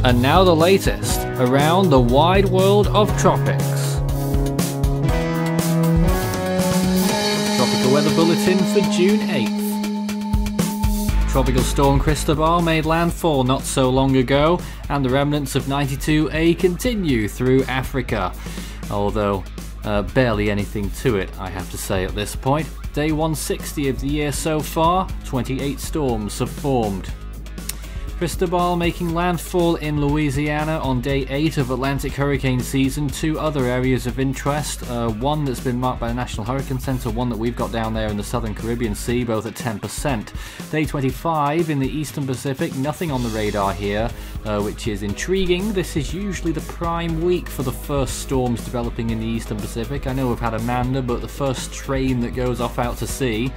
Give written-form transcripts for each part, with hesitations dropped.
And now the latest around the wide world of tropics. Tropical Weather Bulletin for June 8th. Tropical Storm Cristobal made landfall not so long ago, and the remnants of 92A continue through Africa. Although, barely anything to it, I have to say at this point. Day 160 of the year so far, 28 storms have formed. Cristobal making landfall in Louisiana on day 8 of Atlantic hurricane season. Two other areas of interest, one that's been marked by the National Hurricane Center, one that we've got down there in the southern Caribbean Sea, both at 10%. Day 25 in the eastern Pacific, nothing on the radar here, which is intriguing. This is usually the prime week for the first storms developing in the eastern Pacific. I know we've had Amanda, but the first train that goes off out to sea.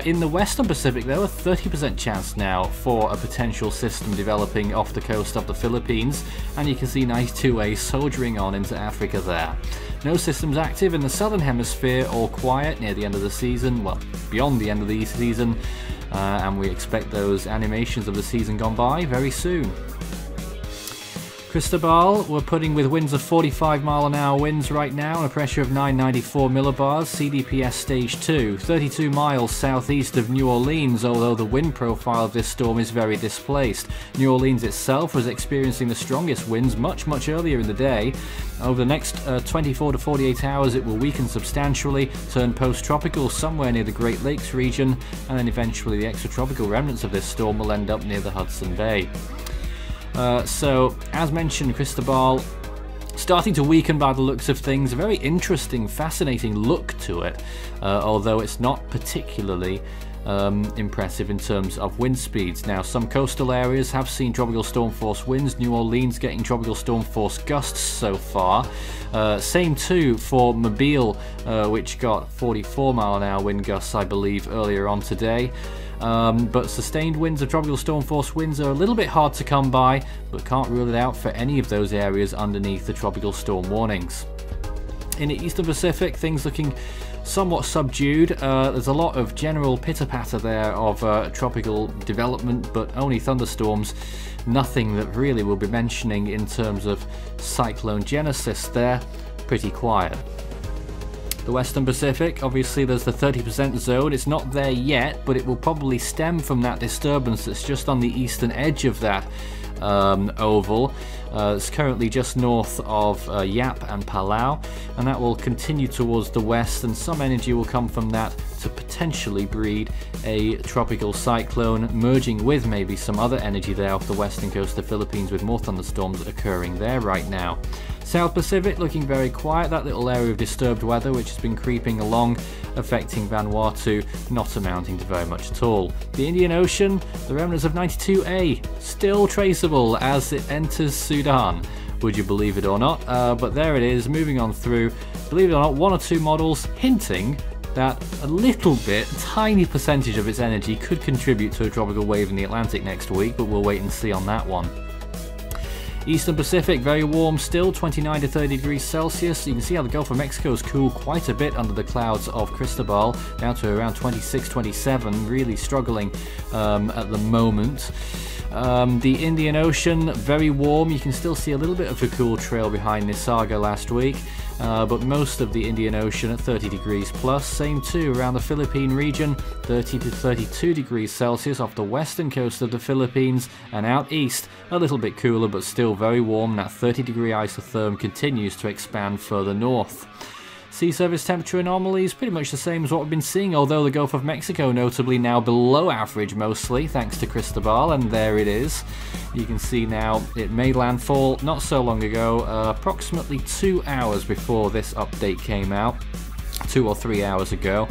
In the western Pacific, though, a 30% chance now for a potential system developing off the coast of the Philippines, and you can see 92A soldiering on into Africa there. No systems active in the southern hemisphere, all quiet near the end of the season, well, beyond the end of the season, and we expect those animations of the season gone by very soon. Cristobal, we're putting with winds of 45-mile-an-hour winds right now and a pressure of 994 millibars, CDPS stage 2, 32 miles southeast of New Orleans, although the wind profile of this storm is very displaced. New Orleans itself was experiencing the strongest winds much earlier in the day. Over the next 24 to 48 hours it will weaken substantially, turn post-tropical somewhere near the Great Lakes region, and then eventually the extratropical remnants of this storm will end up near the Hudson Bay. So, as mentioned, Cristobal starting to weaken by the looks of things. A very interesting, fascinating look to it, although it's not particularly impressive in terms of wind speeds. Now, some coastal areas have seen tropical storm force winds. New Orleans getting tropical storm force gusts so far. Same too for Mobile, which got 44-mile-an-hour wind gusts, I believe, earlier on today. But sustained winds of tropical storm force winds are a little bit hard to come by, but can't rule it out for any of those areas underneath the tropical storm warnings. In the eastern Pacific, things looking somewhat subdued. There's a lot of general pitter-patter there of tropical development, but only thunderstorms. Nothing that really we'll be mentioning in terms of cyclone genesis there. Pretty quiet. The western Pacific, obviously there's the 30% zone. It's not there yet, but it will probably stem from that disturbance that's just on the eastern edge of that oval. It's currently just north of Yap and Palau, and that will continue towards the west, and some energy will come from that to potentially breed a tropical cyclone, merging with maybe some other energy there off the western coast of the Philippines, with more thunderstorms occurring there right now. South Pacific looking very quiet, that little area of disturbed weather which has been creeping along, affecting Vanuatu, not amounting to very much at all. The Indian Ocean, the remnants of 92A, still traceable as it enters Sudan. Would you believe it or not? But there it is, moving on through. Believe it or not, one or two models hinting that a little bit, tiny percentage of its energy could contribute to a tropical wave in the Atlantic next week, but we'll wait and see on that one. Eastern Pacific, very warm still, 29 to 30 degrees Celsius. You can see how the Gulf of Mexico is cooled quite a bit under the clouds of Cristobal, down to around 26, 27, really struggling at the moment. The Indian Ocean, very warm. You can still see a little bit of a cool trail behind Nisaga last week, but most of the Indian Ocean at 30 degrees plus. Same too around the Philippine region, 30 to 32 degrees Celsius off the western coast of the Philippines, and out east a little bit cooler but still very warm. That 30-degree isotherm continues to expand further north. Sea surface temperature anomalies pretty much the same as what we've been seeing, although the Gulf of Mexico notably now below average mostly, thanks to Cristobal, and there it is. You can see now it made landfall not so long ago, approximately 2 hours before this update came out, 2 or 3 hours ago.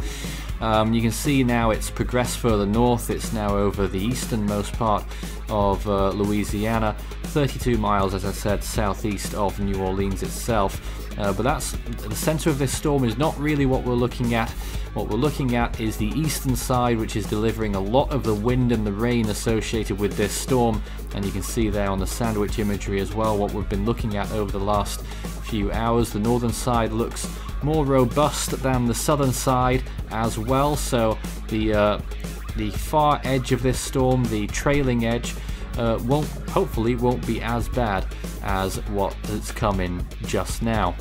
You can see now it's progressed further north. It's now over the easternmost part of Louisiana, 32 miles, as I said, southeast of New Orleans itself. But that's the center of this storm is not really what we're looking at. What we're looking at is the eastern side, which is delivering a lot of the wind and the rain associated with this storm. And you can see there on the sandwich imagery as well what we've been looking at over the last few hours. The northern side looks more robust than the southern side as well. So the far edge of this storm, the trailing edge, hopefully won't be as bad as what is coming just now.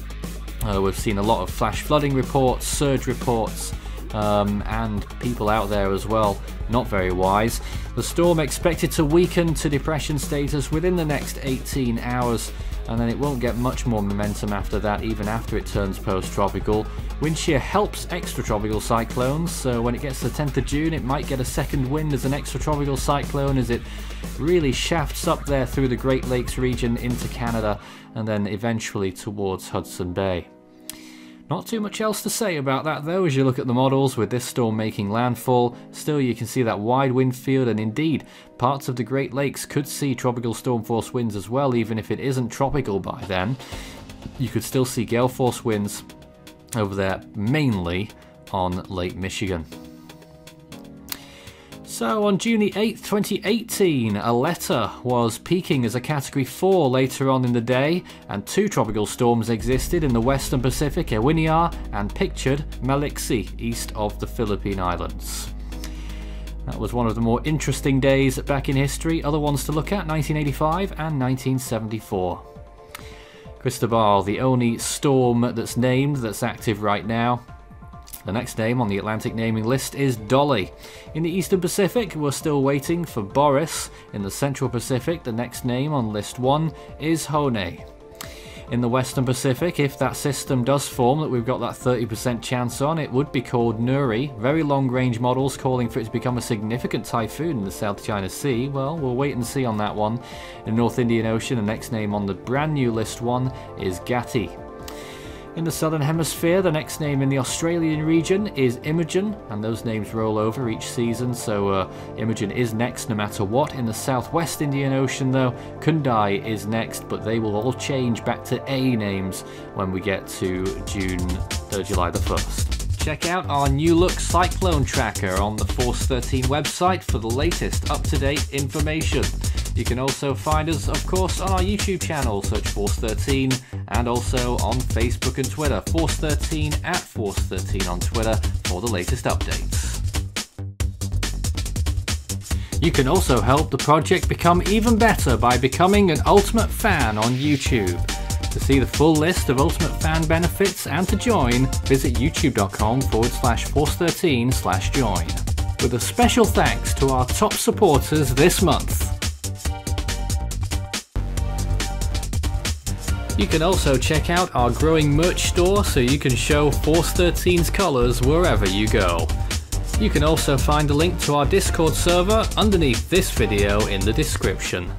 We've seen a lot of flash flooding reports, surge reports, and people out there as well not very wise. The storm expected to weaken to depression status within the next 18 hours, and then it won't get much more momentum after that, even after it turns post-tropical. Wind shear helps extratropical cyclones, so when it gets to the 10th of June it might get a second wind as an extratropical cyclone as it really shafts up there through the Great Lakes region into Canada and then eventually towards Hudson Bay. Not too much else to say about that though as you look at the models with this storm making landfall. Still, you can see that wide wind field, and indeed parts of the Great Lakes could see tropical storm force winds as well, even if it isn't tropical by then. You could still see gale force winds over there, mainly on Lake Michigan. So on June 8th, 2018, Aletta was peaking as a Category 4 later on in the day, and 2 tropical storms existed in the Western Pacific, Ewinia and pictured Maliksi, east of the Philippine Islands. That was one of the more interesting days back in history. Other ones to look at, 1985 and 1974. Cristobal, the only storm that's named that's active right now. The next name on the Atlantic naming list is Dolly. In the Eastern Pacific, we're still waiting for Boris. In the Central Pacific, the next name on list 1 is Hone. In the Western Pacific, if that system does form that we've got that 30% chance on, it would be called Nuri. Very long-range models calling for it to become a significant typhoon in the South China Sea. Well, we'll wait and see on that one. In the North Indian Ocean, the next name on the brand new list 1 is Gati. In the Southern Hemisphere, the next name in the Australian region is Imogen, and those names roll over each season, so Imogen is next no matter what. In the Southwest Indian Ocean though, Kundai is next, but they will all change back to A names when we get to July the 1st. Check out our new look cyclone tracker on the ForceThirteen website for the latest up-to-date information. You can also find us, of course, on our YouTube channel, search ForceThirteen, and also on Facebook and Twitter, ForceThirteen at ForceThirteen on Twitter for the latest updates. You can also help the project become even better by becoming an Ultimate Fan on YouTube. To see the full list of Ultimate Fan benefits and to join, visit youtube.com/ForceThirteen/join. With a special thanks to our top supporters this month. You can also check out our growing merch store so you can show ForceThirteen's colours wherever you go. You can also find a link to our Discord server underneath this video in the description.